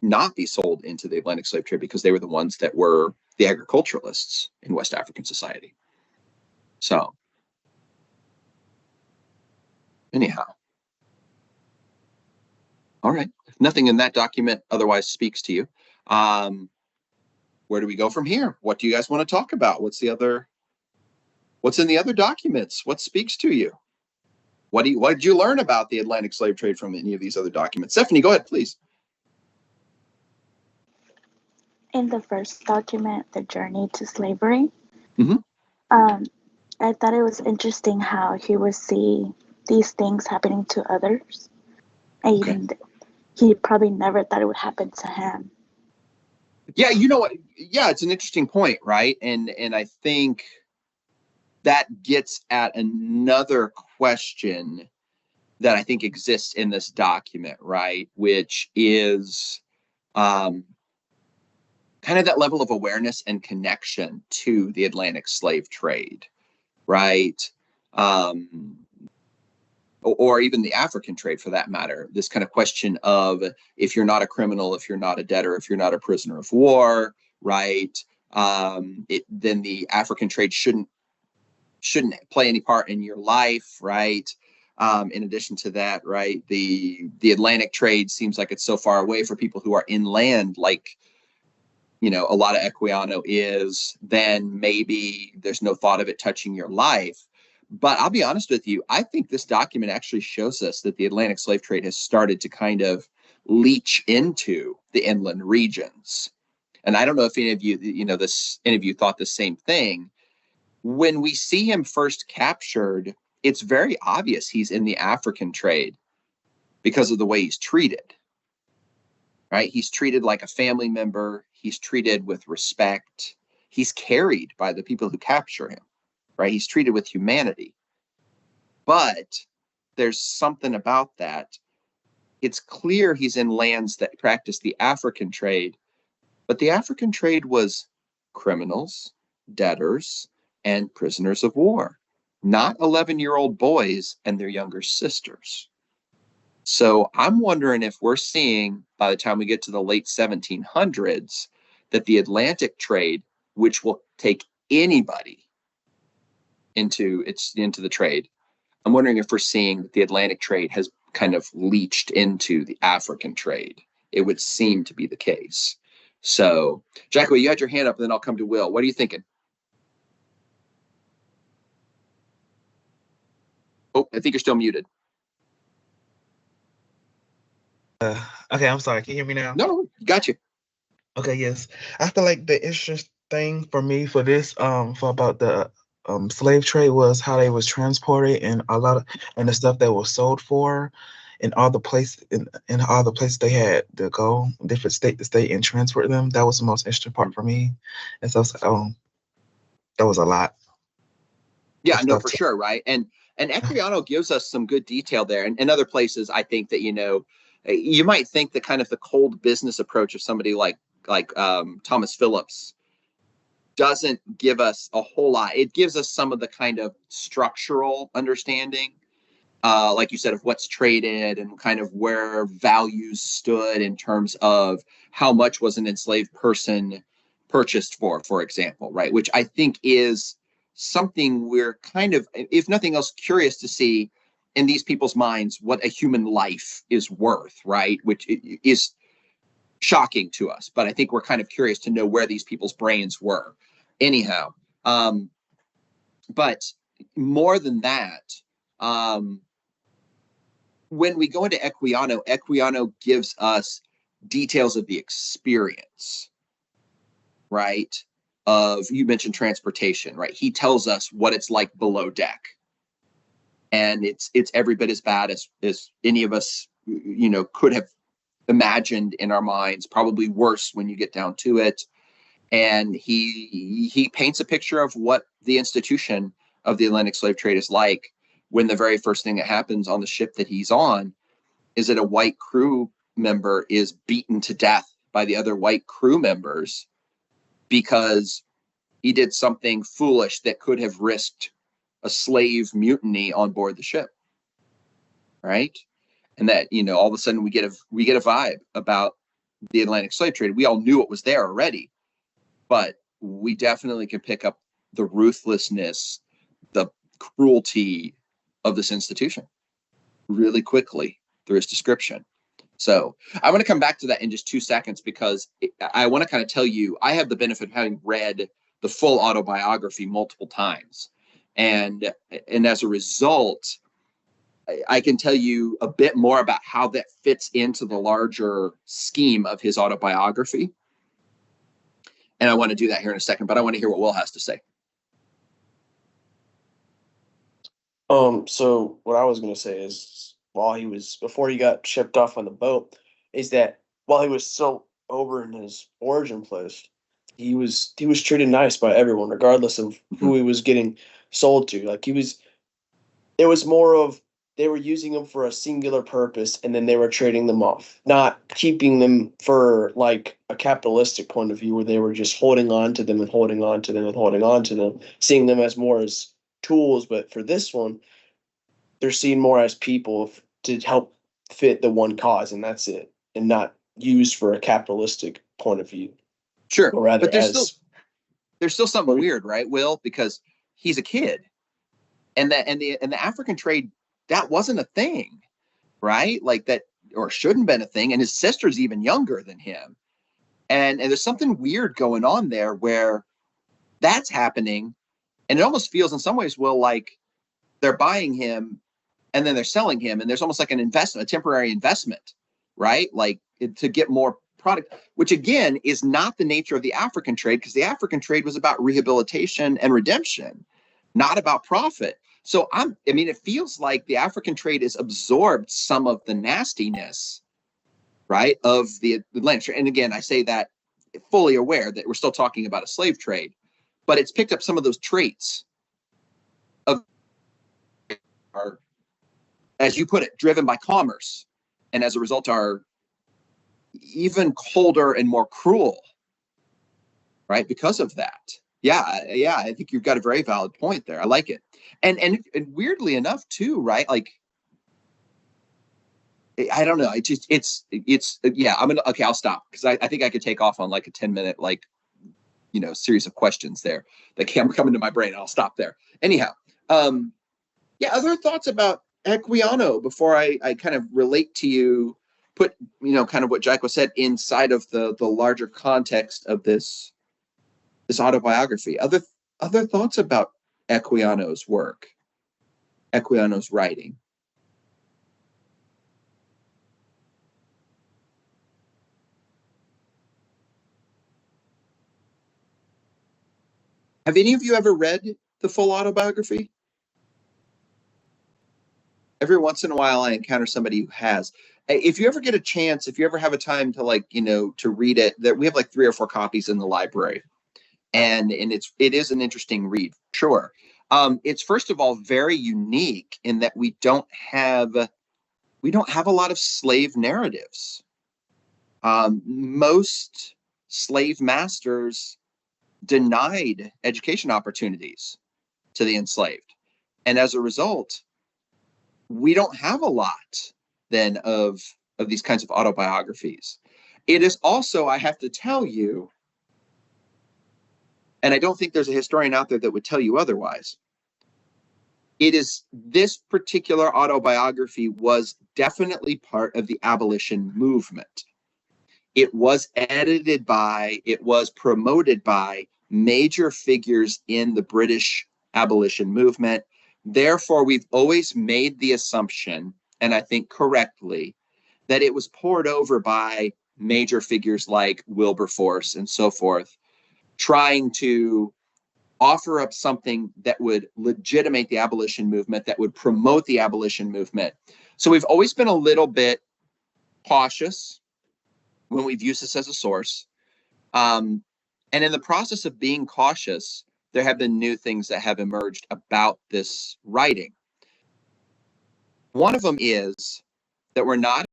not be sold into the Atlantic slave trade because they were the ones that were the agriculturalists in West African society. So anyhow, all right. If nothing in that document otherwise speaks to you, where do we go from here? What do you guys want to talk about? What's in the other documents? What speaks to you? What did you learn about the Atlantic slave trade from any of these other documents? Stephanie, go ahead, please. In the first document, The Journey to Slavery, Mm-hmm. I thought it was interesting how he would see these things happening to others, and he probably never thought it would happen to him. Yeah, you know what? Yeah, it's an interesting point, right? And I think that gets at another question that I think exists in this document, right? Which is kind of that level of awareness and connection to the Atlantic slave trade, right? Or even the African trade for that matter. This kind of question of if you're not a criminal, if you're not a debtor, if you're not a prisoner of war, right? Then the African trade shouldn't play any part in your life, right? In addition to that, right, the Atlantic trade seems like it's so far away for people who are inland, like a lot of Equiano is, then maybe there's no thought of it touching your life. But I'll be honest with you, I think this document actually shows us that the Atlantic slave trade has started to kind of leach into the inland regions. And I don't know if any of you thought the same thing. When we see him first captured, it's very obvious he's in the African trade because of the way he's treated, right? He's treated like a family member. He's treated with respect. He's carried by the people who capture him, right? He's treated with humanity. But there's something about that. It's clear he's in lands that practice the African trade, but the African trade was criminals, debtors, and prisoners of war, not 11-year-old boys and their younger sisters. So I'm wondering if we're seeing, by the time we get to the late 1700s, that the Atlantic trade, which will take anybody into the trade, I'm wondering if we're seeing that the Atlantic trade has kind of leached into the African trade. It would seem to be the case. So, Jacko, you had your hand up, and then I'll come to Will. What are you thinking? Oh, I think you're still muted. Okay, I'm sorry. Can you hear me now? No, got you. Okay, yes. I feel like the interesting thing for me for this, for about the slave trade was how they was transported and and the stuff that was sold for, and all the places they had to go, different state to state, and transport them. That was the most interesting part for me. And so I was like, that was a lot. Yeah, no, for sure, right? And Equiano gives us some good detail there. And in other places, I think that, you might think that kind of the cold business approach of somebody like Thomas Phillips doesn't give us a whole lot. It gives us some of the kind of structural understanding, like you said, of what's traded and kind of where values stood in terms of how much was an enslaved person purchased for example, right? Which I think is something we're kind of, if nothing else, curious to see in these people's minds what a human life is worth, right? Which is shocking to us, but I think we're kind of curious to know where these people's brains were. Anyhow, but more than that, when we go into Equiano gives us details of the experience, right? You mentioned transportation, right? He tells us what it's like below deck. And it's every bit as bad as any of us, could have imagined in our minds, probably worse when you get down to it. And he paints a picture of what the institution of the Atlantic slave trade is like when the very first thing that happens on the ship that he's on is that a white crew member is beaten to death by the other white crew members because he did something foolish that could have risked a slave mutiny on board the ship, right? And that, all of a sudden we get a vibe about the Atlantic slave trade. We all knew it was there already, but we definitely can pick up the ruthlessness, the cruelty of this institution really quickly through its description. So I want to come back to that in just 2 seconds, because I want to kind of tell you, I have the benefit of having read the full autobiography multiple times. And as a result, I can tell you a bit more about how that fits into the larger scheme of his autobiography. And I want to do that here in a second, but I want to hear what Will has to say. So what I was going to say is, before he got shipped off on the boat, is that while he was still over in his origin place, he was treated nice by everyone, regardless of who he was getting sold to. Like, it was more of, they were using them for a singular purpose, and then they were trading them off, not keeping them for like a capitalistic point of view where they were just holding on to them and holding on to them and holding on to them, seeing them as more as tools. But for this one, they're seen more as people to help fit the one cause, and that's it, and not used for a capitalistic point of view. Sure, or rather, but there's still something weird, right, Will? Because he's a kid, and the African trade, that wasn't a thing, right? Like that, or shouldn't have been a thing. And his sister's even younger than him, and there's something weird going on there where that's happening, and it almost feels in some ways, Will, like they're buying him and then they're selling him, and there's almost like an investment, a temporary investment, right? Like to get more product, which again is not the nature of the African trade, because the African trade was about rehabilitation and redemption, not about profit. So it feels like the African trade has absorbed some of the nastiness, right, of the Atlantic trade. And again, I say that fully aware that we're still talking about a slave trade, but it's picked up some of those traits of, are, as you put it, driven by commerce, and as a result are even colder and more cruel, right, because of that. Yeah, I think you've got a very valid point there. I like it. And weirdly enough too, right, like I don't know, I'll stop, because I think I could take off on like a 10-minute series of questions there that come into my brain, and I'll stop there. Anyhow, other thoughts about Equiano before I kind of relate to you, put kind of what Jaco said inside of the larger context of this autobiography. Other thoughts about Equiano's work, Equiano's writing? Have any of you ever read the full autobiography? Every once in a while I encounter somebody who has. If you ever get a chance, if you ever have a time to to read it, that we have like 3 or 4 copies in the library, and it is an interesting read, sure. It's first of all very unique in that we don't have a lot of slave narratives. Most slave masters denied education opportunities to the enslaved, and as a result, we don't have a lot then of these kinds of autobiographies. It is also, I have to tell you, and I don't think there's a historian out there that would tell you otherwise, it is, this particular autobiography was definitely part of the abolition movement. It was edited by, it was promoted by major figures in the British abolition movement. Therefore, we've always made the assumption, and I think correctly, that it was poured over by major figures like Wilberforce and so forth, trying to offer up something that would legitimate the abolition movement, that would promote the abolition movement. So we've always been a little bit cautious when we've used this as a source. And in the process of being cautious, there have been new things that have emerged about this writing. One of them is that we're not